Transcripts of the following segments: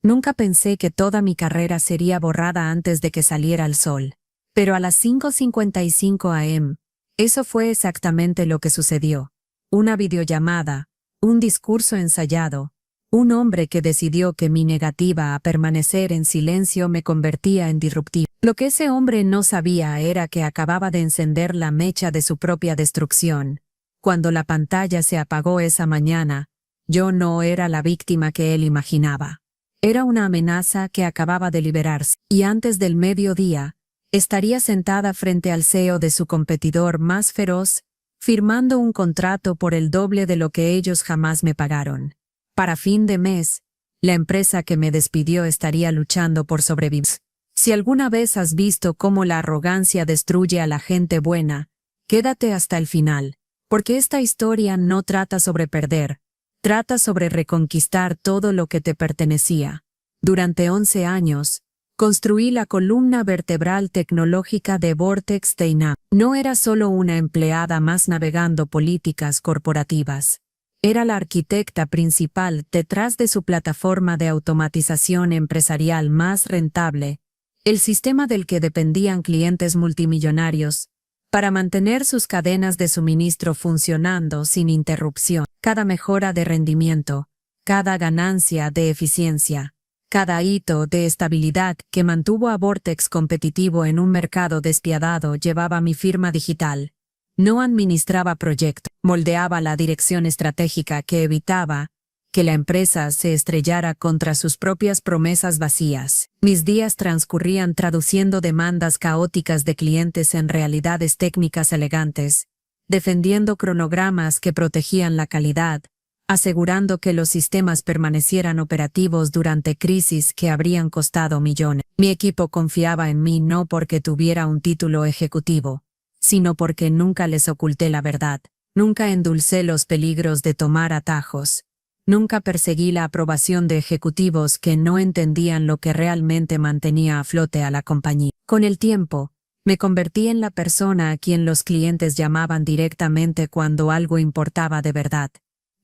Nunca pensé que toda mi carrera sería borrada antes de que saliera el sol. Pero a las 5:55 am, eso fue exactamente lo que sucedió. Una videollamada, un discurso ensayado, un hombre que decidió que mi negativa a permanecer en silencio me convertía en disruptivo. Lo que ese hombre no sabía era que acababa de encender la mecha de su propia destrucción. Cuando la pantalla se apagó esa mañana, yo no era la víctima que él imaginaba. Era una amenaza que acababa de liberarse, y antes del mediodía, estaría sentada frente al CEO de su competidor más feroz, firmando un contrato por el doble de lo que ellos jamás me pagaron. Para fin de mes, la empresa que me despidió estaría luchando por sobrevivir. Si alguna vez has visto cómo la arrogancia destruye a la gente buena, quédate hasta el final, porque esta historia no trata sobre perder, trata sobre reconquistar todo lo que te pertenecía. Durante 11 años, construí la columna vertebral tecnológica de Vortex Dynamics. No era solo una empleada más navegando políticas corporativas. Era la arquitecta principal detrás de su plataforma de automatización empresarial más rentable, el sistema del que dependían clientes multimillonarios, para mantener sus cadenas de suministro funcionando sin interrupción. Cada mejora de rendimiento, cada ganancia de eficiencia, cada hito de estabilidad que mantuvo a Vortex competitivo en un mercado despiadado llevaba mi firma digital. No administraba proyectos, moldeaba la dirección estratégica que evitaba que la empresa se estrellara contra sus propias promesas vacías. Mis días transcurrían traduciendo demandas caóticas de clientes en realidades técnicas elegantes, defendiendo cronogramas que protegían la calidad, asegurando que los sistemas permanecieran operativos durante crisis que habrían costado millones. Mi equipo confiaba en mí no porque tuviera un título ejecutivo, sino porque nunca les oculté la verdad, nunca endulcé los peligros de tomar atajos, nunca perseguí la aprobación de ejecutivos que no entendían lo que realmente mantenía a flote a la compañía. Con el tiempo, me convertí en la persona a quien los clientes llamaban directamente cuando algo importaba de verdad,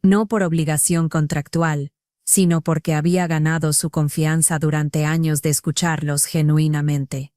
no por obligación contractual, sino porque había ganado su confianza durante años de escucharlos genuinamente.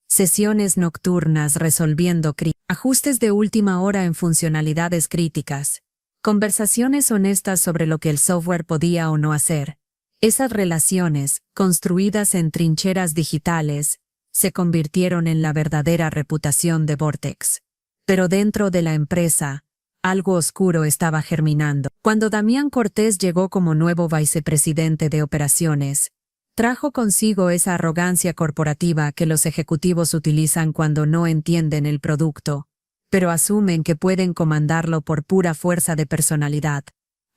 Sesiones nocturnas resolviendo ajustes de última hora en funcionalidades críticas, conversaciones honestas sobre lo que el software podía o no hacer. Esas relaciones, construidas en trincheras digitales, se convirtieron en la verdadera reputación de Vortex. Pero dentro de la empresa, algo oscuro estaba germinando. Cuando Damián Cortés llegó como nuevo vicepresidente de operaciones, trajo consigo esa arrogancia corporativa que los ejecutivos utilizan cuando no entienden el producto, pero asumen que pueden comandarlo por pura fuerza de personalidad.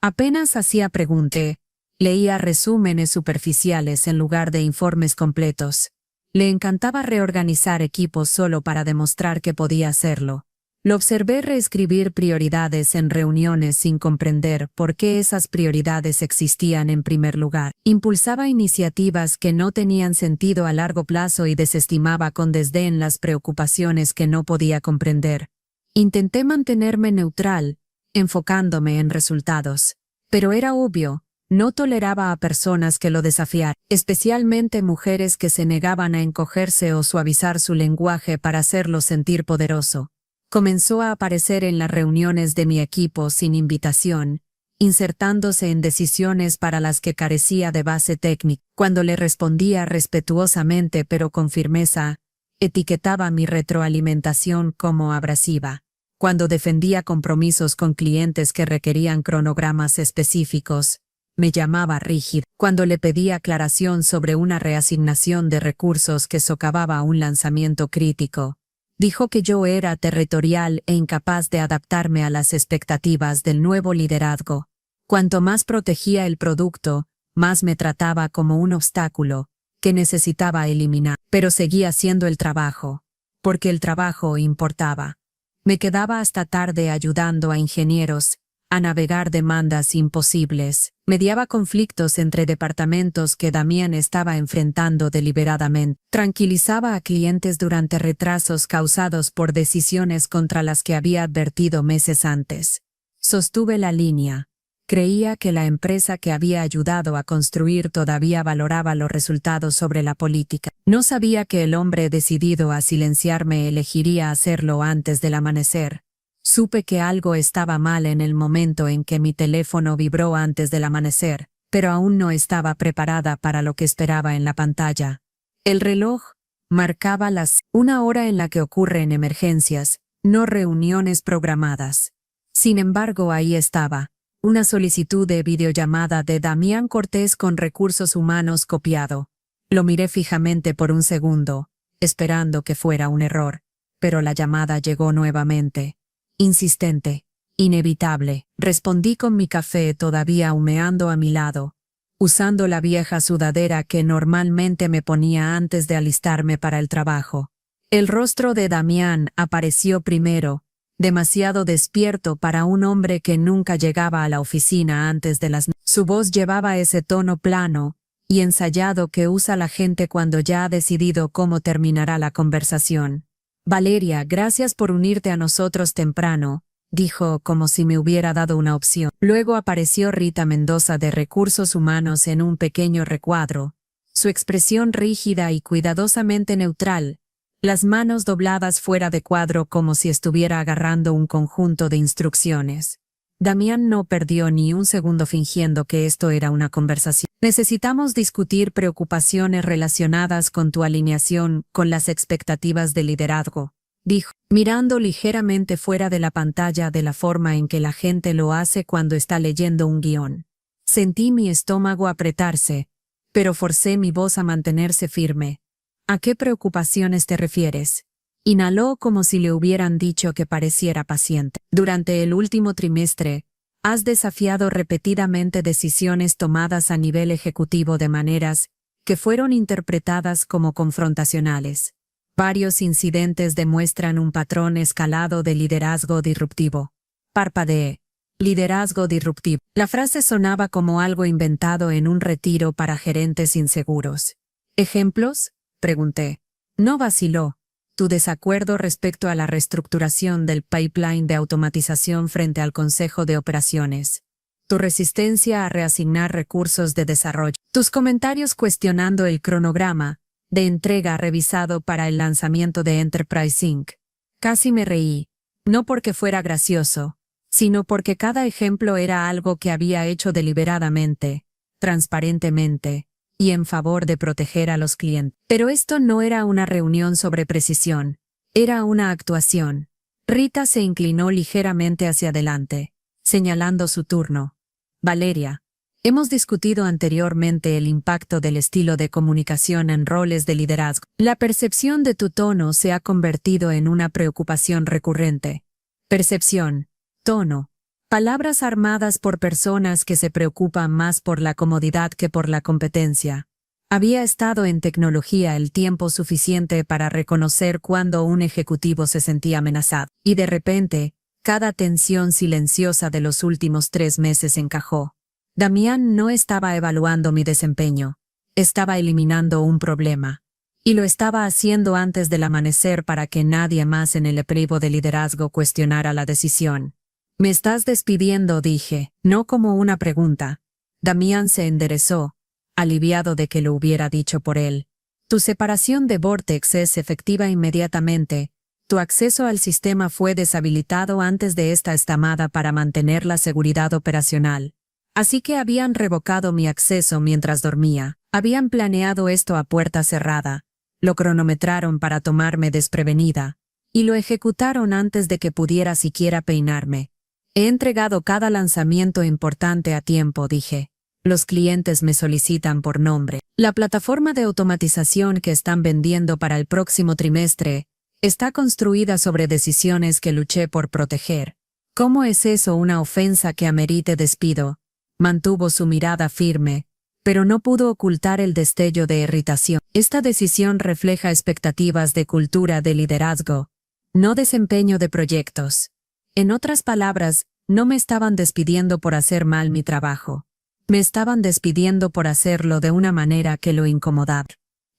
Apenas hacía pregunté, leía resúmenes superficiales en lugar de informes completos. Le encantaba reorganizar equipos solo para demostrar que podía hacerlo. Lo observé reescribir prioridades en reuniones sin comprender por qué esas prioridades existían en primer lugar. Impulsaba iniciativas que no tenían sentido a largo plazo y desestimaba con desdén las preocupaciones que no podía comprender. Intenté mantenerme neutral, enfocándome en resultados. Pero era obvio, no toleraba a personas que lo desafiaran, especialmente mujeres que se negaban a encogerse o suavizar su lenguaje para hacerlo sentir poderoso. Comenzó a aparecer en las reuniones de mi equipo sin invitación, insertándose en decisiones para las que carecía de base técnica. Cuando le respondía respetuosamente pero con firmeza, etiquetaba mi retroalimentación como abrasiva. Cuando defendía compromisos con clientes que requerían cronogramas específicos, me llamaba rígido. Cuando le pedía aclaración sobre una reasignación de recursos que socavaba un lanzamiento crítico, dijo que yo era territorial e incapaz de adaptarme a las expectativas del nuevo liderazgo. Cuanto más protegía el producto, más me trataba como un obstáculo que necesitaba eliminar. Pero seguía haciendo el trabajo, porque el trabajo importaba. Me quedaba hasta tarde ayudando a ingenieros a navegar demandas imposibles. Mediaba conflictos entre departamentos que Damián estaba enfrentando deliberadamente. Tranquilizaba a clientes durante retrasos causados por decisiones contra las que había advertido meses antes. Sostuve la línea, Creía que la empresa que había ayudado a construir todavía valoraba los resultados sobre la política. No sabía que el hombre decidido a silenciarme elegiría hacerlo antes del amanecer. Supe que algo estaba mal en el momento en que mi teléfono vibró antes del amanecer, pero aún no estaba preparada para lo que esperaba en la pantalla. El reloj marcaba una hora en la que ocurren emergencias, no reuniones programadas. Sin embargo, ahí estaba. Una solicitud de videollamada de Damián Cortés con Recursos Humanos copiado. Lo miré fijamente por un segundo, esperando que fuera un error, pero la llamada llegó nuevamente. Insistente, inevitable. Respondí con mi café todavía humeando a mi lado, usando la vieja sudadera que normalmente me ponía antes de alistarme para el trabajo. El rostro de Damián apareció primero, demasiado despierto para un hombre que nunca llegaba a la oficina antes de las 9. Su voz llevaba ese tono plano y ensayado que usa la gente cuando ya ha decidido cómo terminará la conversación. Valeria, gracias por unirte a nosotros temprano, dijo como si me hubiera dado una opción. Luego apareció Rita Mendoza de Recursos Humanos en un pequeño recuadro, su expresión rígida y cuidadosamente neutral, las manos dobladas fuera de cuadro como si estuviera agarrando un conjunto de instrucciones. Damián no perdió ni un segundo fingiendo que esto era una conversación. Necesitamos discutir preocupaciones relacionadas con tu alineación con las expectativas de liderazgo, dijo, mirando ligeramente fuera de la pantalla de la forma en que la gente lo hace cuando está leyendo un guión. Sentí mi estómago apretarse, pero forcé mi voz a mantenerse firme. ¿A qué preocupaciones te refieres? Inhaló como si le hubieran dicho que pareciera paciente. Durante el último trimestre, has desafiado repetidamente decisiones tomadas a nivel ejecutivo de maneras que fueron interpretadas como confrontacionales. Varios incidentes demuestran un patrón escalado de liderazgo disruptivo. Parpadeé. Liderazgo disruptivo. La frase sonaba como algo inventado en un retiro para gerentes inseguros. ¿Ejemplos?, pregunté. No vaciló. Tu desacuerdo respecto a la reestructuración del pipeline de automatización frente al Consejo de Operaciones. Tu resistencia a reasignar recursos de desarrollo. Tus comentarios cuestionando el cronograma de entrega revisado para el lanzamiento de Enterprise Inc. Casi me reí, no porque fuera gracioso, sino porque cada ejemplo era algo que había hecho deliberadamente, transparentemente, y en favor de proteger a los clientes. Pero esto no era una reunión sobre precisión, era una actuación. Rita se inclinó ligeramente hacia adelante, señalando su turno. Valeria, hemos discutido anteriormente el impacto del estilo de comunicación en roles de liderazgo. La percepción de tu tono se ha convertido en una preocupación recurrente. Percepción, tono. Palabras armadas por personas que se preocupan más por la comodidad que por la competencia. Había estado en tecnología el tiempo suficiente para reconocer cuando un ejecutivo se sentía amenazado. Y de repente, cada tensión silenciosa de los últimos 3 meses encajó. Damián no estaba evaluando mi desempeño. Estaba eliminando un problema. Y lo estaba haciendo antes del amanecer para que nadie más en el equipo de liderazgo cuestionara la decisión. Me estás despidiendo, dije, no como una pregunta. Damián se enderezó, aliviado de que lo hubiera dicho por él. Tu separación de Vortex es efectiva inmediatamente. Tu acceso al sistema fue deshabilitado antes de esta llamada para mantener la seguridad operacional. Así que habían revocado mi acceso mientras dormía. Habían planeado esto a puerta cerrada. Lo cronometraron para tomarme desprevenida. Y lo ejecutaron antes de que pudiera siquiera peinarme. He entregado cada lanzamiento importante a tiempo, dije. Los clientes me solicitan por nombre. La plataforma de automatización que están vendiendo para el próximo trimestre está construida sobre decisiones que luché por proteger. ¿Cómo es eso una ofensa que amerite despido? Mantuvo su mirada firme, pero no pudo ocultar el destello de irritación. Esta decisión refleja expectativas de cultura de liderazgo, no desempeño de proyectos. En otras palabras, no me estaban despidiendo por hacer mal mi trabajo. Me estaban despidiendo por hacerlo de una manera que lo incomodaba.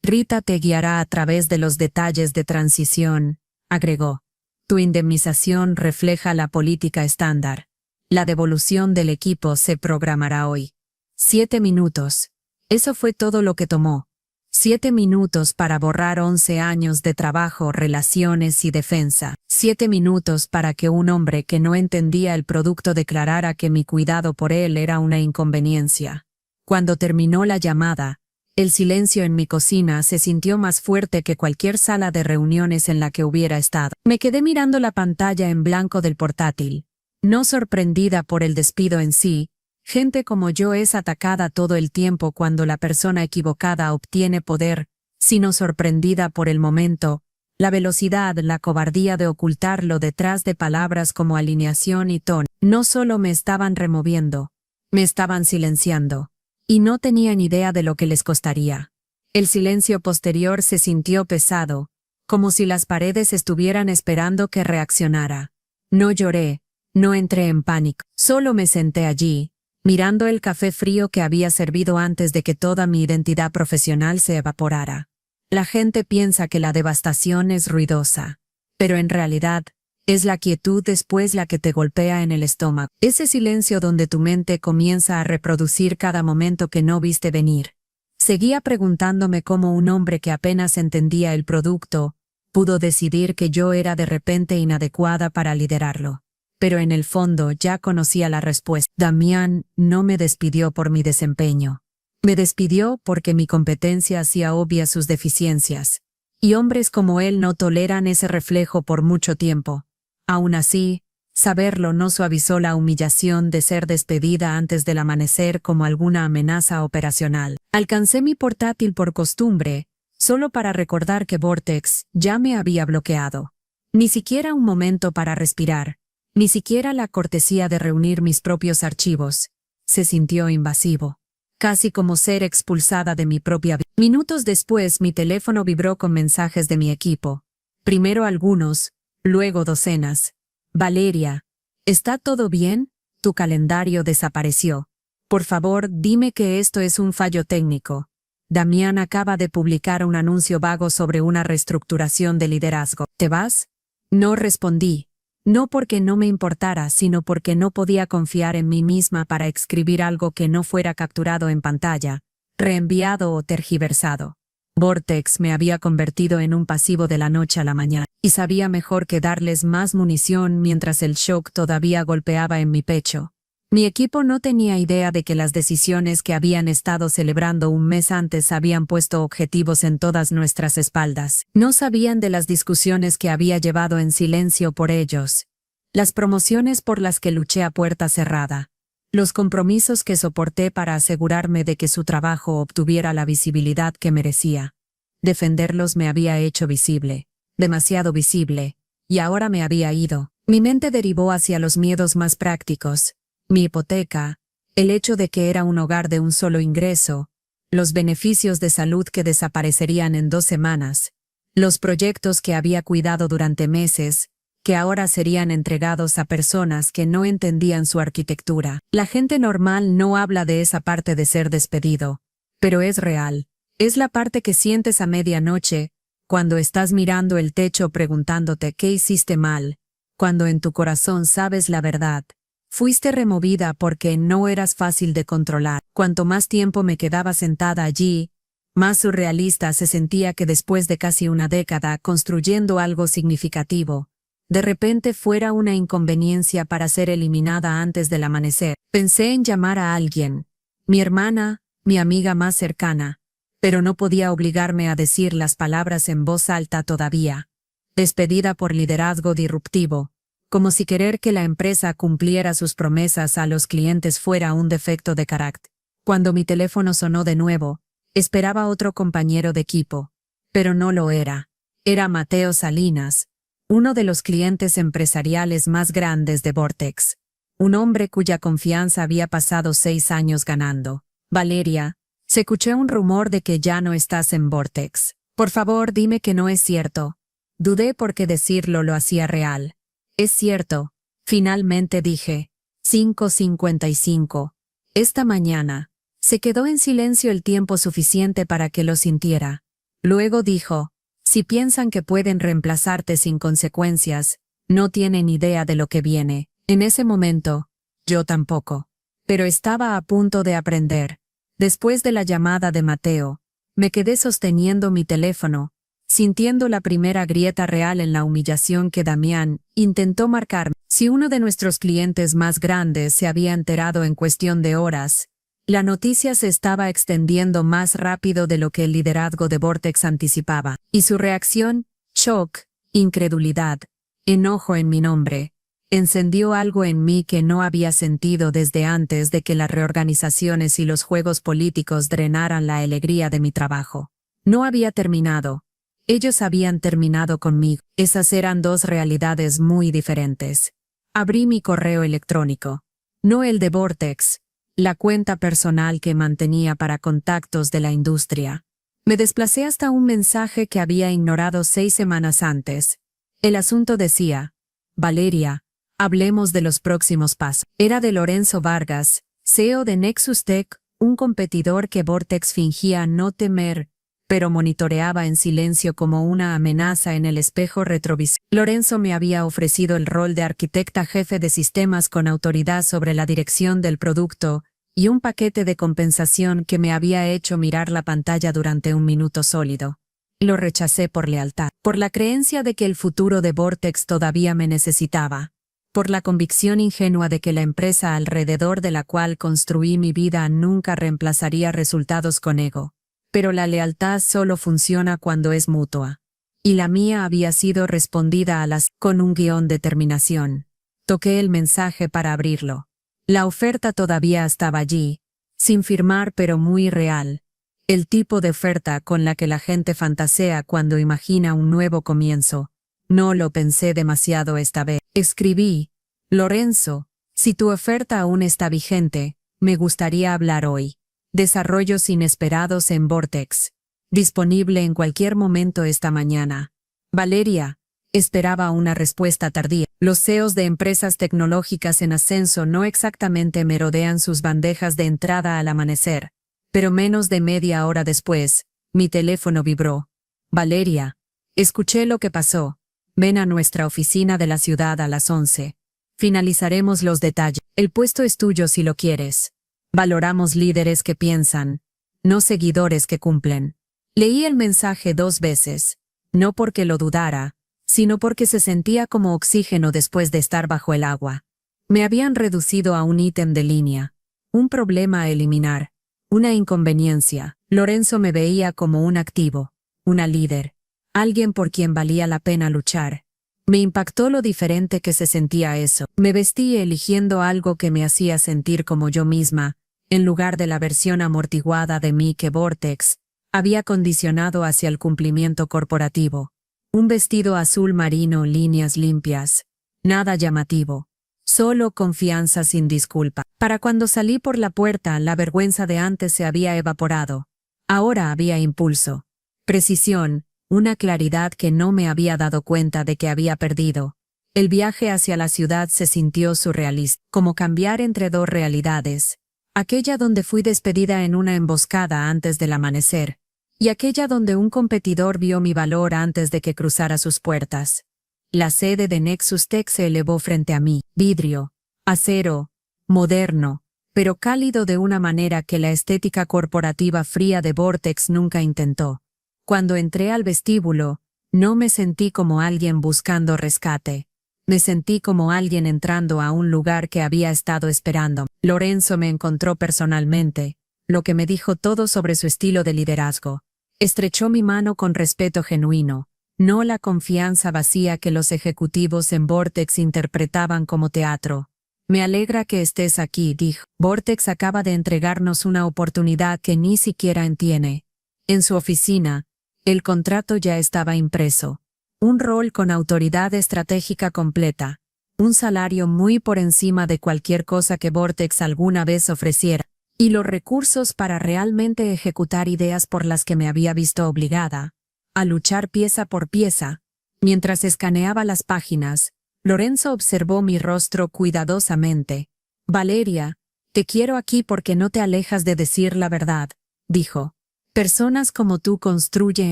Rita te guiará a través de los detalles de transición, agregó. Tu indemnización refleja la política estándar. La devolución del equipo se programará hoy. 7 minutos. Eso fue todo lo que tomó. 7 minutos para borrar 11 años de trabajo, relaciones y defensa. 7 minutos para que un hombre que no entendía el producto declarara que mi cuidado por él era una inconveniencia. Cuando terminó la llamada, el silencio en mi cocina se sintió más fuerte que cualquier sala de reuniones en la que hubiera estado. Me quedé mirando la pantalla en blanco del portátil. No sorprendida por el despido en sí, gente como yo es atacada todo el tiempo cuando la persona equivocada obtiene poder, sino sorprendida por el momento, la velocidad, la cobardía de ocultarlo detrás de palabras como alineación y tono. No solo me estaban removiendo, me estaban silenciando. Y no tenían idea de lo que les costaría. El silencio posterior se sintió pesado, como si las paredes estuvieran esperando que reaccionara. No lloré, no entré en pánico, solo me senté allí, mirando el café frío que había servido antes de que toda mi identidad profesional se evaporara. La gente piensa que la devastación es ruidosa, pero en realidad, es la quietud después la que te golpea en el estómago. Ese silencio donde tu mente comienza a reproducir cada momento que no viste venir. Seguía preguntándome cómo un hombre que apenas entendía el producto pudo decidir que yo era de repente inadecuada para liderarlo. Pero en el fondo ya conocía la respuesta. Damián no me despidió por mi desempeño. Me despidió porque mi competencia hacía obvias sus deficiencias. Y hombres como él no toleran ese reflejo por mucho tiempo. Aún así, saberlo no suavizó la humillación de ser despedida antes del amanecer como alguna amenaza operacional. Alcancé mi portátil por costumbre, solo para recordar que Vortex ya me había bloqueado. Ni siquiera un momento para respirar, ni siquiera la cortesía de reunir mis propios archivos. Se sintió invasivo, casi como ser expulsada de mi propia vida. Minutos después mi teléfono vibró con mensajes de mi equipo. Primero algunos, luego docenas. Valeria, ¿está todo bien? Tu calendario desapareció. Por favor, dime que esto es un fallo técnico. Damián acaba de publicar un anuncio vago sobre una reestructuración de liderazgo. ¿Te vas? No respondí. No porque no me importara, sino porque no podía confiar en mí misma para escribir algo que no fuera capturado en pantalla, reenviado o tergiversado. Vortex me había convertido en un pasivo de la noche a la mañana, y sabía mejor que darles más munición mientras el shock todavía golpeaba en mi pecho. Mi equipo no tenía idea de que las decisiones que habían estado celebrando un mes antes habían puesto objetivos en todas nuestras espaldas. No sabían de las discusiones que había llevado en silencio por ellos, las promociones por las que luché a puerta cerrada, los compromisos que soporté para asegurarme de que su trabajo obtuviera la visibilidad que merecía. Defenderlos me había hecho visible, demasiado visible, y ahora me había ido. Mi mente derivó hacia los miedos más prácticos, mi hipoteca, el hecho de que era un hogar de un solo ingreso, los beneficios de salud que desaparecerían en 2 semanas, los proyectos que había cuidado durante meses, que ahora serían entregados a personas que no entendían su arquitectura. La gente normal no habla de esa parte de ser despedido, pero es real. Es la parte que sientes a medianoche, cuando estás mirando el techo preguntándote qué hiciste mal, cuando en tu corazón sabes la verdad. Fuiste removida porque no eras fácil de controlar. Cuanto más tiempo me quedaba sentada allí, más surrealista se sentía que después de casi una década construyendo algo significativo, de repente fuera una inconveniencia para ser eliminada antes del amanecer. Pensé en llamar a alguien, mi hermana, mi amiga más cercana, pero no podía obligarme a decir las palabras en voz alta todavía. Despedida por liderazgo disruptivo, como si querer que la empresa cumpliera sus promesas a los clientes fuera un defecto de carácter. Cuando mi teléfono sonó de nuevo, esperaba otro compañero de equipo, pero no lo era. Era Mateo Salinas, uno de los clientes empresariales más grandes de Vortex, un hombre cuya confianza había pasado 6 años ganando. Valeria, se escuché un rumor de que ya no estás en Vortex. Por favor, dime que no es cierto. Dudé porque decirlo lo hacía real. Es cierto, finalmente dije. 5:55. Esta mañana. Se quedó en silencio el tiempo suficiente para que lo sintiera. Luego dijo, si piensan que pueden reemplazarte sin consecuencias, no tienen idea de lo que viene. En ese momento, Yo tampoco. Pero estaba a punto de aprender. Después de la llamada de Mateo, me quedé sosteniendo mi teléfono, sintiendo la primera grieta real en la humillación que Damián intentó marcarme. Si uno de nuestros clientes más grandes se había enterado en cuestión de horas, la noticia se estaba extendiendo más rápido de lo que el liderazgo de Vortex anticipaba, y su reacción, shock, incredulidad, enojo en mi nombre, encendió algo en mí que no había sentido desde antes de que las reorganizaciones y los juegos políticos drenaran la alegría de mi trabajo. No había terminado. Ellos habían terminado conmigo. Esas eran dos realidades muy diferentes. Abrí mi correo electrónico. No el de Vortex, la cuenta personal que mantenía para contactos de la industria. Me desplacé hasta un mensaje que había ignorado 6 semanas antes. El asunto decía: Valeria, hablemos de los próximos pasos. Era de Lorenzo Vargas, CEO de Nexus Tech, un competidor que Vortex fingía no temer, pero monitoreaba en silencio como una amenaza en el espejo retrovisor. Lorenzo me había ofrecido el rol de arquitecta jefe de sistemas con autoridad sobre la dirección del producto y un paquete de compensación que me había hecho mirar la pantalla durante un minuto sólido. Lo rechacé por lealtad, por la creencia de que el futuro de Vortex todavía me necesitaba, por la convicción ingenua de que la empresa alrededor de la cual construí mi vida nunca reemplazaría resultados con ego. Pero la lealtad solo funciona cuando es mutua. Y la mía había sido respondida con un guión de terminación. Toqué el mensaje para abrirlo. La oferta todavía estaba allí, sin firmar pero muy real. El tipo de oferta con la que la gente fantasea cuando imagina un nuevo comienzo. No lo pensé demasiado esta vez. Escribí: Lorenzo, si tu oferta aún está vigente, me gustaría hablar hoy. Desarrollos inesperados en Vortex. Disponible en cualquier momento esta mañana. Valeria. Esperaba una respuesta tardía. Los CEOs de empresas tecnológicas en ascenso no exactamente merodean sus bandejas de entrada al amanecer, pero menos de media hora después, mi teléfono vibró. Valeria. Escuché lo que pasó. Ven a nuestra oficina de la ciudad a las 11. Finalizaremos los detalles. El puesto es tuyo si lo quieres. Valoramos líderes que piensan, no seguidores que cumplen. Leí el mensaje 2 veces, no porque lo dudara, sino porque se sentía como oxígeno después de estar bajo el agua. Me habían reducido a un ítem de línea, un problema a eliminar, una inconveniencia. Lorenzo me veía como un activo, una líder, alguien por quien valía la pena luchar. Me impactó lo diferente que se sentía eso. Me vestí eligiendo algo que me hacía sentir como yo misma, en lugar de la versión amortiguada de mí que Vortex había condicionado hacia el cumplimiento corporativo. Un vestido azul marino, líneas limpias. Nada llamativo. Solo confianza sin disculpa. Para cuando salí por la puerta, la vergüenza de antes se había evaporado. Ahora había impulso, precisión, una claridad que no me había dado cuenta de que había perdido. El viaje hacia la ciudad se sintió surrealista, como cambiar entre 2 realidades. Aquella donde fui despedida en una emboscada antes del amanecer, y aquella donde un competidor vio mi valor antes de que cruzara sus puertas. La sede de Nexus Tech se elevó frente a mí, vidrio, acero, moderno, pero cálido de una manera que la estética corporativa fría de Vortex nunca intentó. Cuando entré al vestíbulo, no me sentí como alguien buscando rescate. Me sentí como alguien entrando a un lugar que había estado esperando. Lorenzo me encontró personalmente, lo que me dijo todo sobre su estilo de liderazgo. Estrechó mi mano con respeto genuino, no la confianza vacía que los ejecutivos en Vortex interpretaban como teatro. Me alegra que estés aquí, dijo. Vortex acaba de entregarnos una oportunidad que ni siquiera tiene. En su oficina, el contrato ya estaba impreso. Un rol con autoridad estratégica completa. Un salario muy por encima de cualquier cosa que Vortex alguna vez ofreciera. Y los recursos para realmente ejecutar ideas por las que me había visto obligada a luchar pieza por pieza. Mientras escaneaba las páginas, Lorenzo observó mi rostro cuidadosamente. Valeria, te quiero aquí porque no te alejas de decir la verdad, dijo. Personas como tú construyen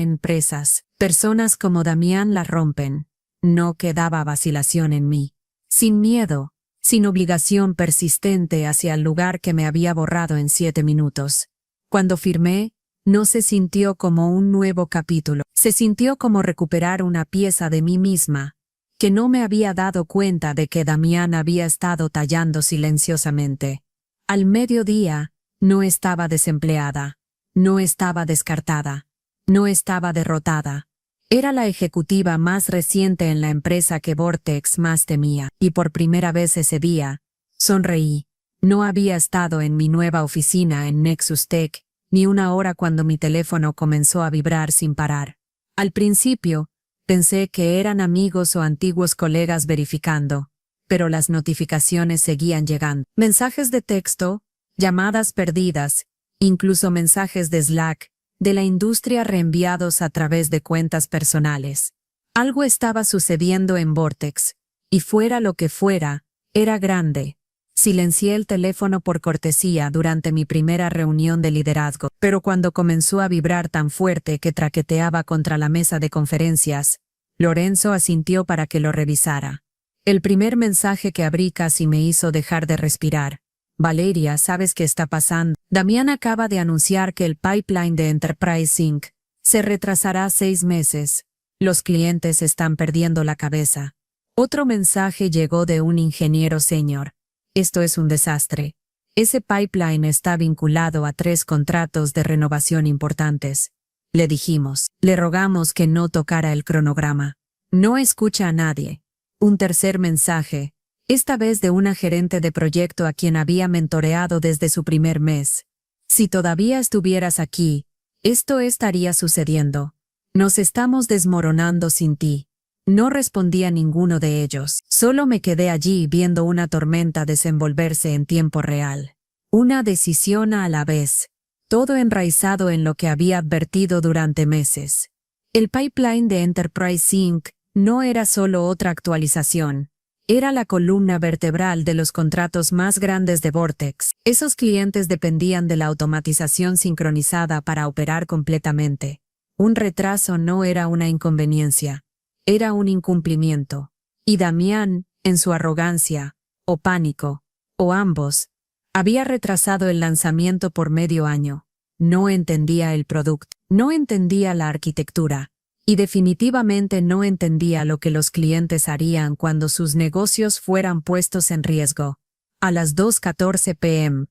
empresas, personas como Damián las rompen. No quedaba vacilación en mí. Sin miedo, sin obligación persistente hacia el lugar que me había borrado en 7 minutos. Cuando firmé, no se sintió como un nuevo capítulo, se sintió como recuperar una pieza de mí misma, que no me había dado cuenta de que Damián había estado tallando silenciosamente. Al mediodía, no estaba desempleada, no estaba descartada, no estaba derrotada. Era la ejecutiva más reciente en la empresa que Vortex más temía, y por primera vez ese día, sonreí. No había estado en mi nueva oficina en Nexus Tech, ni una hora cuando mi teléfono comenzó a vibrar sin parar. Al principio, pensé que eran amigos o antiguos colegas verificando, pero las notificaciones seguían llegando. Mensajes de texto, llamadas perdidas, incluso mensajes de Slack, de la industria reenviados a través de cuentas personales. Algo estaba sucediendo en Vortex, y fuera lo que fuera, era grande. Silencié el teléfono por cortesía durante mi primera reunión de liderazgo, pero cuando comenzó a vibrar tan fuerte que traqueteaba contra la mesa de conferencias, Lorenzo asintió para que lo revisara. El primer mensaje que abrí casi me hizo dejar de respirar. Valeria, ¿sabes qué está pasando? Damián acaba de anunciar que el pipeline de Enterprise Inc. se retrasará 6 meses. Los clientes están perdiendo la cabeza. Otro mensaje llegó de un ingeniero senior. Esto es un desastre. Ese pipeline está vinculado a 3 contratos de renovación importantes. Le dijimos, le rogamos que no tocara el cronograma. No escucha a nadie. Un tercer mensaje, esta vez de una gerente de proyecto a quien había mentoreado desde su primer mes. Si todavía estuvieras aquí, esto estaría sucediendo. Nos estamos desmoronando sin ti. No respondí a ninguno de ellos. Solo me quedé allí viendo una tormenta desenvolverse en tiempo real. Una decisión a la vez. Todo enraizado en lo que había advertido durante meses. El pipeline de Enterprise Inc. no era solo otra actualización. Era la columna vertebral de los contratos más grandes de Vortex. Esos clientes dependían de la automatización sincronizada para operar completamente. Un retraso no era una inconveniencia. Era un incumplimiento. Y Damián, en su arrogancia, o pánico, o ambos, había retrasado el lanzamiento por medio año. No entendía el producto, no entendía la arquitectura, y definitivamente no entendía lo que los clientes harían cuando sus negocios fueran puestos en riesgo. A las 2:14 p.m.,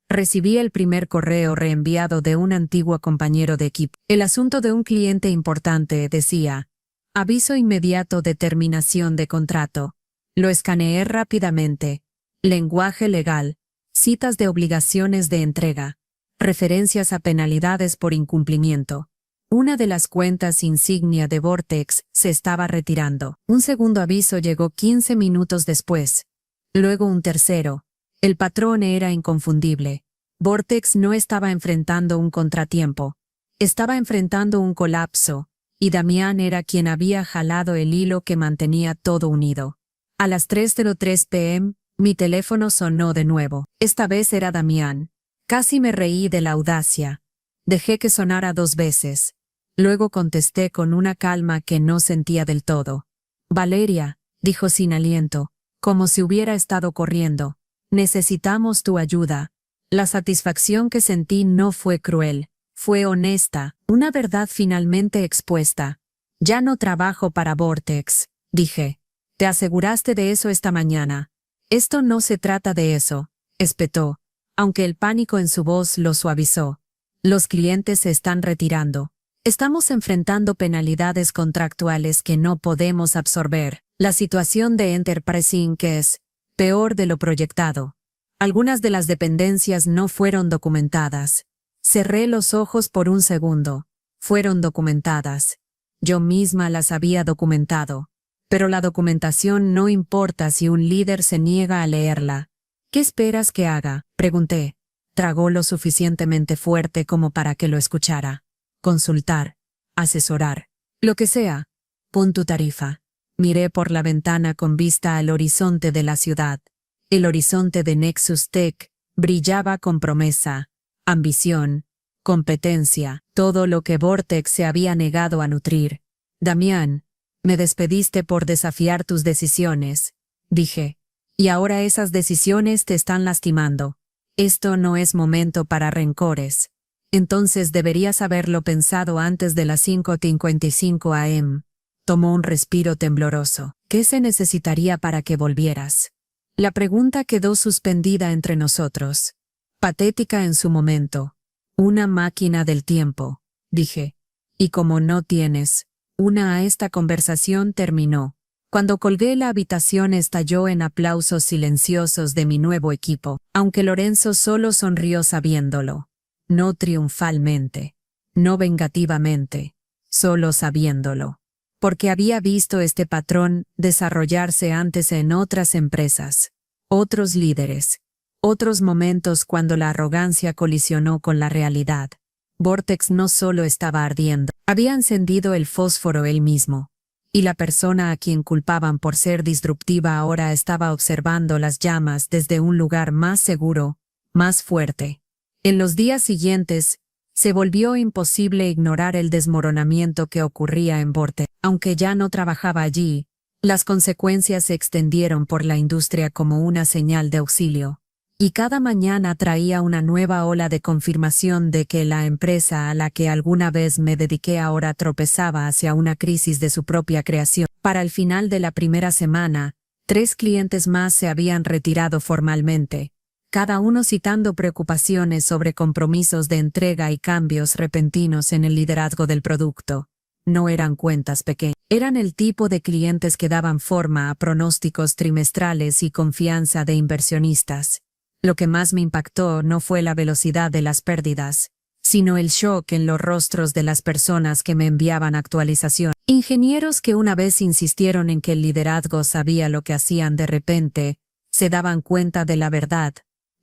recibí el primer correo reenviado de un antiguo compañero de equipo. El asunto de un cliente importante decía: aviso inmediato de terminación de contrato. Lo escaneé rápidamente. Lenguaje legal, citas de obligaciones de entrega, referencias a penalidades por incumplimiento. Una de las cuentas insignia de Vortex se estaba retirando. Un segundo aviso llegó 15 minutos después. Luego un tercero. El patrón era inconfundible. Vortex no estaba enfrentando un contratiempo. Estaba enfrentando un colapso. Y Damián era quien había jalado el hilo que mantenía todo unido. A las 3:03 p.m., mi teléfono sonó de nuevo. Esta vez era Damián. Casi me reí de la audacia. Dejé que sonara 2 veces. Luego contesté con una calma que no sentía del todo. Valeria, dijo sin aliento, como si hubiera estado corriendo. Necesitamos tu ayuda. La satisfacción que sentí no fue cruel. Fue honesta, una verdad finalmente expuesta. Ya no trabajo para Vortex, dije. Te aseguraste de eso esta mañana. Esto no se trata de eso, espetó, aunque el pánico en su voz lo suavizó. Los clientes se están retirando. Estamos enfrentando penalidades contractuales que no podemos absorber. La situación de Enterprise Inc. es peor de lo proyectado. Algunas de las dependencias no fueron documentadas. Cerré los ojos por un segundo. Fueron documentadas. Yo misma las había documentado. Pero la documentación no importa si un líder se niega a leerla. ¿Qué esperas que haga?, pregunté. Tragó lo suficientemente fuerte como para que lo escuchara. Consultar. Asesorar. Lo que sea. Pon tu tarifa. Miré por la ventana con vista al horizonte de la ciudad. El horizonte de Nexus Tech brillaba con promesa, ambición, competencia, todo lo que Vortex se había negado a nutrir. Damián, me despediste por desafiar tus decisiones, dije. Y ahora esas decisiones te están lastimando. Esto no es momento para rencores. Entonces deberías haberlo pensado antes de las 5:55 am. Tomó un respiro tembloroso. ¿Qué se necesitaría para que volvieras? La pregunta quedó suspendida entre nosotros. Patética en su momento. Una máquina del tiempo, dije. Y como no tienes una, esta conversación terminó. Cuando colgué la habitación estalló en aplausos silenciosos de mi nuevo equipo, aunque Lorenzo solo sonrió sabiéndolo. No triunfalmente, no vengativamente, solo sabiéndolo. Porque había visto este patrón desarrollarse antes en otras empresas, otros líderes, otros momentos cuando la arrogancia colisionó con la realidad. Vortex no solo estaba ardiendo, había encendido el fósforo él mismo. Y la persona a quien culpaban por ser disruptiva ahora estaba observando las llamas desde un lugar más seguro, más fuerte. En los días siguientes, se volvió imposible ignorar el desmoronamiento que ocurría en Vortex. Aunque ya no trabajaba allí, las consecuencias se extendieron por la industria como una señal de auxilio. Y cada mañana traía una nueva ola de confirmación de que la empresa a la que alguna vez me dediqué ahora tropezaba hacia una crisis de su propia creación. Para el final de la primera semana, 3 clientes más se habían retirado formalmente, cada uno citando preocupaciones sobre compromisos de entrega y cambios repentinos en el liderazgo del producto. No eran cuentas pequeñas, eran el tipo de clientes que daban forma a pronósticos trimestrales y confianza de inversionistas. Lo que más me impactó no fue la velocidad de las pérdidas, sino el shock en los rostros de las personas que me enviaban actualización. Ingenieros que una vez insistieron en que el liderazgo sabía lo que hacían de repente, se daban cuenta de la verdad.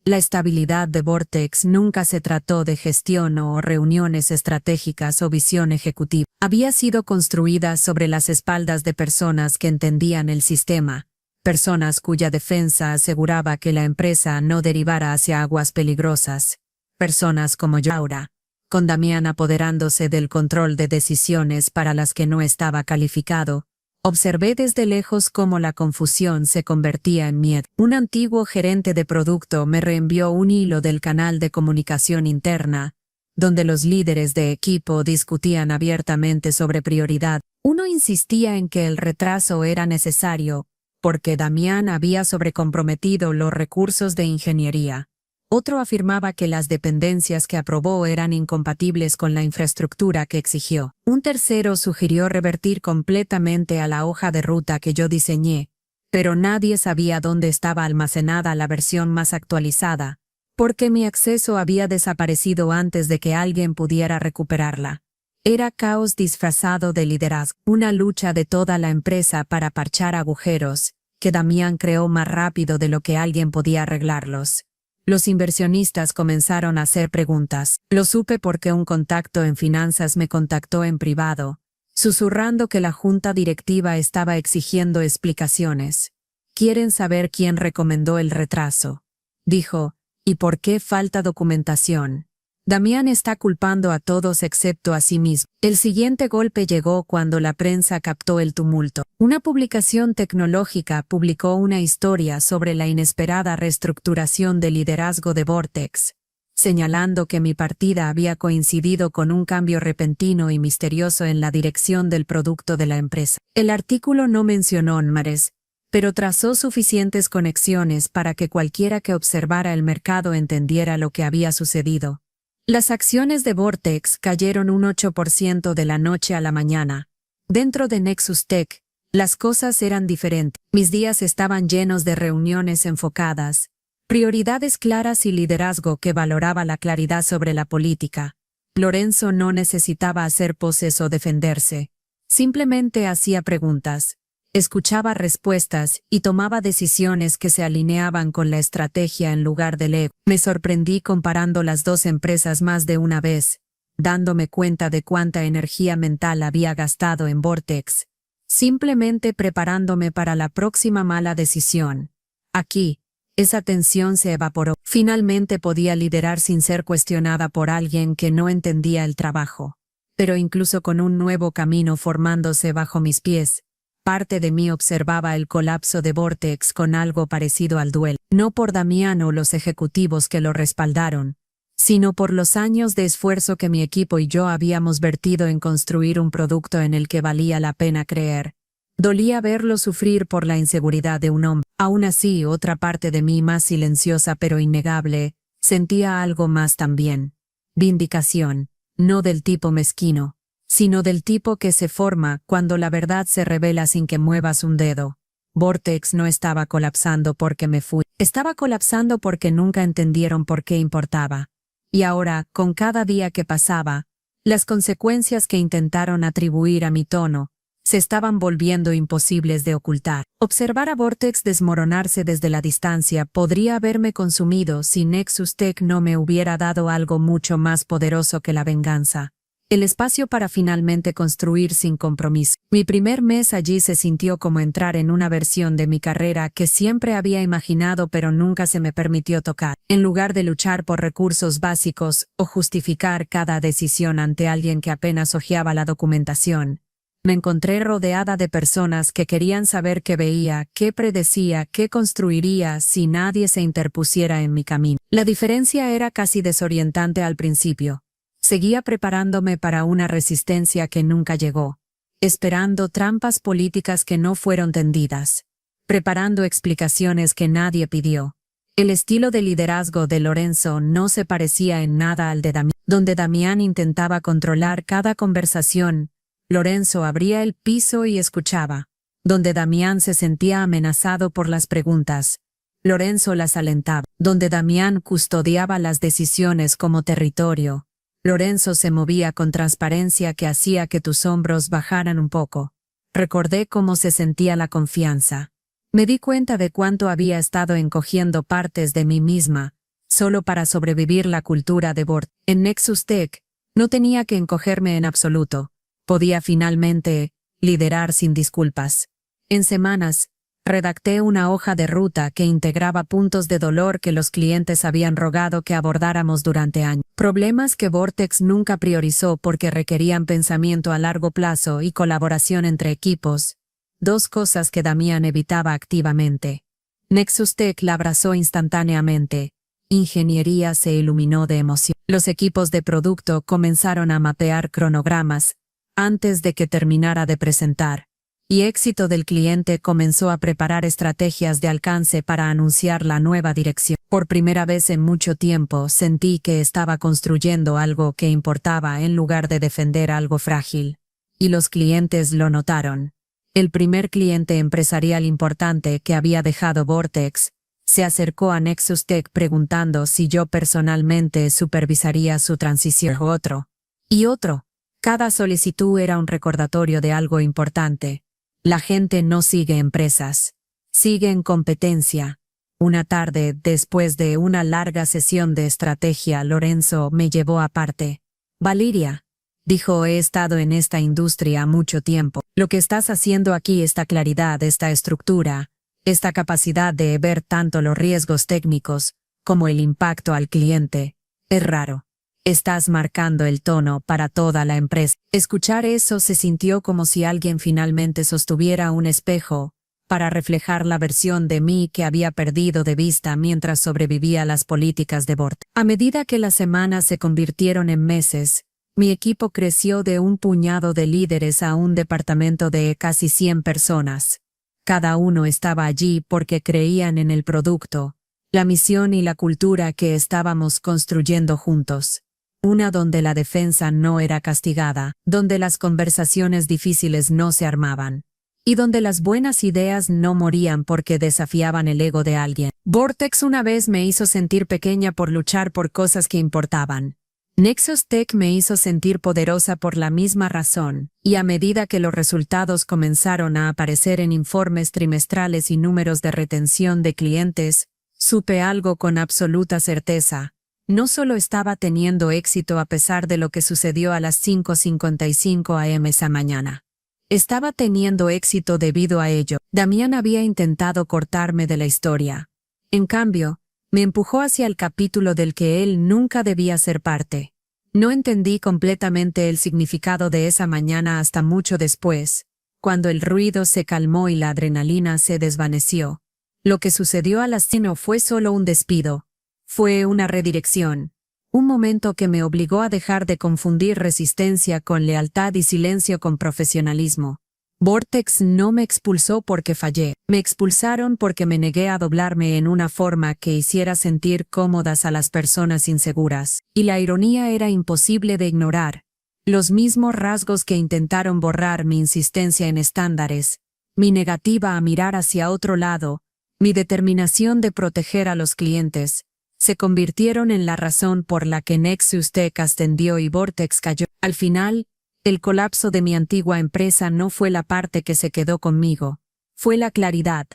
La estabilidad de Vortex nunca se trató de gestión o reuniones estratégicas o visión ejecutiva. Había sido construida sobre las espaldas de personas que entendían el sistema. Personas cuya defensa aseguraba que la empresa no derivara hacia aguas peligrosas. Personas como yo ahora, con Damián apoderándose del control de decisiones para las que no estaba calificado. Observé desde lejos cómo la confusión se convertía en miedo. Un antiguo gerente de producto me reenvió un hilo del canal de comunicación interna, donde los líderes de equipo discutían abiertamente sobre prioridad. Uno insistía en que el retraso era necesario, porque Damián había sobrecomprometido los recursos de ingeniería. Otro afirmaba que las dependencias que aprobó eran incompatibles con la infraestructura que exigió. Un tercero sugirió revertir completamente a la hoja de ruta que yo diseñé, pero nadie sabía dónde estaba almacenada la versión más actualizada, porque mi acceso había desaparecido antes de que alguien pudiera recuperarla. Era caos disfrazado de liderazgo, una lucha de toda la empresa para parchar agujeros, que Damián creó más rápido de lo que alguien podía arreglarlos. Los inversionistas comenzaron a hacer preguntas. Lo supe porque un contacto en finanzas me contactó en privado, susurrando que la junta directiva estaba exigiendo explicaciones. Quieren saber quién recomendó el retraso, dijo, y por qué falta documentación. Damián está culpando a todos excepto a sí mismo. El siguiente golpe llegó cuando la prensa captó el tumulto. Una publicación tecnológica publicó una historia sobre la inesperada reestructuración de liderazgo de Vortex, señalando que mi partida había coincidido con un cambio repentino y misterioso en la dirección del producto de la empresa. El artículo no mencionó nombres, pero trazó suficientes conexiones para que cualquiera que observara el mercado entendiera lo que había sucedido. Las acciones de Vortex cayeron un 8% de la noche a la mañana. Dentro de Nexus Tech, las cosas eran diferentes. Mis días estaban llenos de reuniones enfocadas, prioridades claras y liderazgo que valoraba la claridad sobre la política. Lorenzo no necesitaba hacer poses o defenderse. Simplemente hacía preguntas, escuchaba respuestas y tomaba decisiones que se alineaban con la estrategia en lugar del ego. Me sorprendí comparando las dos empresas más de una vez, dándome cuenta de cuánta energía mental había gastado en Vortex, simplemente preparándome para la próxima mala decisión. Aquí, esa tensión se evaporó. Finalmente podía liderar sin ser cuestionada por alguien que no entendía el trabajo. Pero incluso con un nuevo camino formándose bajo mis pies, Parte de mí observaba el colapso de Vortex con algo parecido al duelo, no por Damián o los ejecutivos que lo respaldaron, sino por los años de esfuerzo que mi equipo y yo habíamos vertido en construir un producto en el que valía la pena creer. Dolía verlo sufrir por la inseguridad de un hombre. Aún así, otra parte de mí, más silenciosa pero innegable, sentía algo más también. Vindicación, no del tipo mezquino, sino del tipo que se forma cuando la verdad se revela sin que muevas un dedo. Vortex no estaba colapsando porque me fui. Estaba colapsando porque nunca entendieron por qué importaba. Y ahora, con cada día que pasaba, las consecuencias que intentaron atribuir a mi tono se estaban volviendo imposibles de ocultar. Observar a Vortex desmoronarse desde la distancia podría haberme consumido si Nexus Tech no me hubiera dado algo mucho más poderoso que la venganza. El espacio para finalmente construir sin compromiso. Mi primer mes allí se sintió como entrar en una versión de mi carrera que siempre había imaginado pero nunca se me permitió tocar. En lugar de luchar por recursos básicos o justificar cada decisión ante alguien que apenas hojeaba la documentación, me encontré rodeada de personas que querían saber qué veía, qué predecía, qué construiría si nadie se interpusiera en mi camino. La diferencia era casi desorientante al principio. Seguía preparándome para una resistencia que nunca llegó, esperando trampas políticas que no fueron tendidas, preparando explicaciones que nadie pidió. El estilo de liderazgo de Lorenzo no se parecía en nada al de Damián. Donde Damián intentaba controlar cada conversación, Lorenzo abría el piso y escuchaba. Donde Damián se sentía amenazado por las preguntas, Lorenzo las alentaba. Donde Damián custodiaba las decisiones como territorio, Lorenzo se movía con transparencia que hacía que tus hombros bajaran un poco. Recordé cómo se sentía la confianza. Me di cuenta de cuánto había estado encogiendo partes de mí misma, solo para sobrevivir la cultura de Vortex. En Nexus Tech, no tenía que encogerme en absoluto. Podía finalmente liderar sin disculpas. En semanas, redacté una hoja de ruta que integraba puntos de dolor que los clientes habían rogado que abordáramos durante años. Problemas que Vortex nunca priorizó porque requerían pensamiento a largo plazo y colaboración entre equipos. Dos cosas que Damián evitaba activamente. Nexus Tech la abrazó instantáneamente. Ingeniería se iluminó de emoción. Los equipos de producto comenzaron a mapear cronogramas antes de que terminara de presentar. Y éxito del cliente comenzó a preparar estrategias de alcance para anunciar la nueva dirección. Por primera vez en mucho tiempo sentí que estaba construyendo algo que importaba en lugar de defender algo frágil. Y los clientes lo notaron. El primer cliente empresarial importante que había dejado Vortex se acercó a Nexus Tech preguntando si yo personalmente supervisaría su transición. Otro. Y otro. Cada solicitud era un recordatorio de algo importante. La gente no sigue empresas, sigue en competencia. Una tarde, después de una larga sesión de estrategia, Lorenzo me llevó aparte. Valeria, dijo, he estado en esta industria mucho tiempo. Lo que estás haciendo aquí, esta claridad, esta estructura, esta capacidad de ver tanto los riesgos técnicos como el impacto al cliente, es raro. Estás marcando el tono para toda la empresa. Escuchar eso se sintió como si alguien finalmente sostuviera un espejo para reflejar la versión de mí que había perdido de vista mientras sobrevivía a las políticas de Vortex. A medida que las semanas se convirtieron en meses, mi equipo creció de un puñado de líderes a un departamento de casi 100 personas. Cada uno estaba allí porque creían en el producto, la misión y la cultura que estábamos construyendo juntos. Una donde la defensa no era castigada, donde las conversaciones difíciles no se armaban, y donde las buenas ideas no morían porque desafiaban el ego de alguien. Vortex una vez me hizo sentir pequeña por luchar por cosas que importaban. Nexus Tech me hizo sentir poderosa por la misma razón, y a medida que los resultados comenzaron a aparecer en informes trimestrales y números de retención de clientes, supe algo con absoluta certeza. No solo estaba teniendo éxito a pesar de lo que sucedió a las 5:55 am esa mañana. Estaba teniendo éxito debido a ello. Damián había intentado cortarme de la historia. En cambio, me empujó hacia el capítulo del que él nunca debía ser parte. No entendí completamente el significado de esa mañana hasta mucho después, Cuando el ruido se calmó y la adrenalina se desvaneció, lo que sucedió al asesino fue solo un despido. Fue una redirección. Un momento que me obligó a dejar de confundir resistencia con lealtad y silencio con profesionalismo. Vortex no me expulsó porque fallé. Me expulsaron porque me negué a doblarme en una forma que hiciera sentir cómodas a las personas inseguras. Y la ironía era imposible de ignorar. Los mismos rasgos que intentaron borrar mi insistencia en estándares, mi negativa a mirar hacia otro lado, mi determinación de proteger a los clientes, se convirtieron en la razón por la que Nexus Tech ascendió y Vortex cayó. Al final, el colapso de mi antigua empresa no fue la parte que se quedó conmigo, fue la claridad,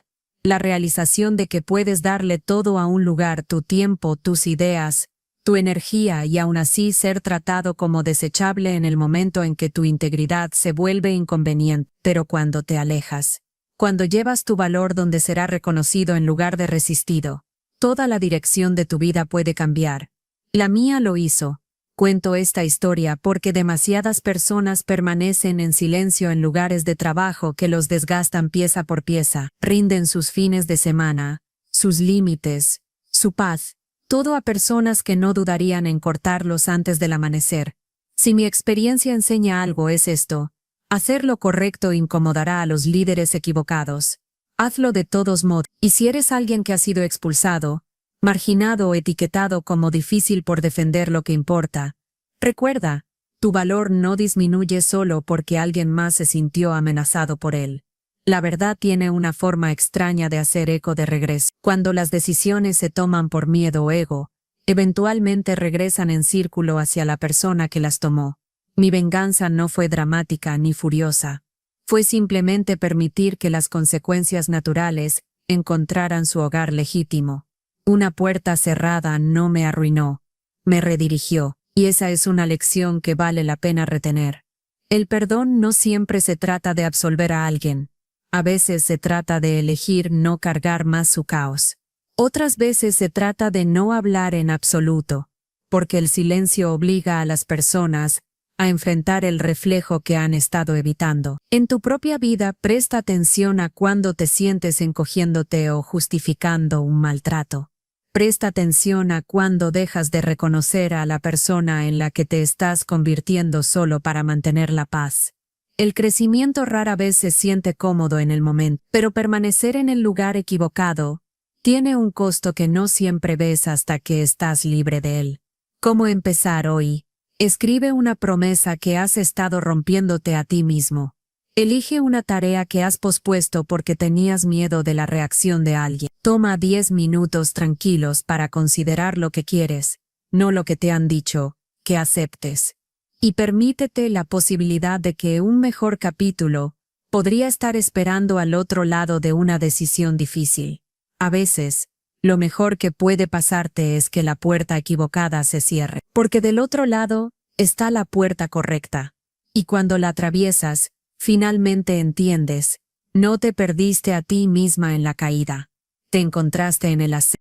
la realización de que puedes darle todo a un lugar, tu tiempo, tus ideas, tu energía y aún así ser tratado como desechable en el momento en que tu integridad se vuelve inconveniente. Pero cuando te alejas, cuando llevas tu valor donde será reconocido en lugar de resistido, toda la dirección de tu vida puede cambiar. La mía lo hizo. Cuento esta historia porque demasiadas personas permanecen en silencio en lugares de trabajo que los desgastan pieza por pieza, rinden sus fines de semana, sus límites, su paz, todo a personas que no dudarían en cortarlos antes del amanecer. Si mi experiencia enseña algo es esto: hacer lo correcto incomodará a los líderes equivocados. Hazlo de todos modos, y si eres alguien que ha sido expulsado, marginado o etiquetado como difícil por defender lo que importa, recuerda, tu valor no disminuye solo porque alguien más se sintió amenazado por él. La verdad tiene una forma extraña de hacer eco de regreso. Cuando las decisiones se toman por miedo o ego, eventualmente regresan en círculo hacia la persona que las tomó. Mi venganza no fue dramática ni furiosa. Fue simplemente permitir que las consecuencias naturales encontraran su hogar legítimo. Una puerta cerrada no me arruinó, me redirigió, y esa es una lección que vale la pena retener. El perdón no siempre se trata de absolver a alguien. A veces se trata de elegir no cargar más su caos. Otras veces se trata de no hablar en absoluto, porque el silencio obliga a las personas a enfrentar el reflejo que han estado evitando. En tu propia vida, presta atención a cuando te sientes encogiéndote o justificando un maltrato. Presta atención a cuando dejas de reconocer a la persona en la que te estás convirtiendo solo para mantener la paz. El crecimiento rara vez se siente cómodo en el momento, pero permanecer en el lugar equivocado tiene un costo que no siempre ves hasta que estás libre de él. ¿Cómo empezar hoy? Escribe una promesa que has estado rompiéndote a ti mismo. Elige una tarea que has pospuesto porque tenías miedo de la reacción de alguien. Toma 10 minutos tranquilos para considerar lo que quieres, no lo que te han dicho, que aceptes. Y permítete la posibilidad de que un mejor capítulo podría estar esperando al otro lado de una decisión difícil. A veces, lo mejor que puede pasarte es que la puerta equivocada se cierre, porque del otro lado está la puerta correcta. Y cuando la atraviesas, finalmente entiendes, no te perdiste a ti misma en la caída. Te encontraste en el ascenso.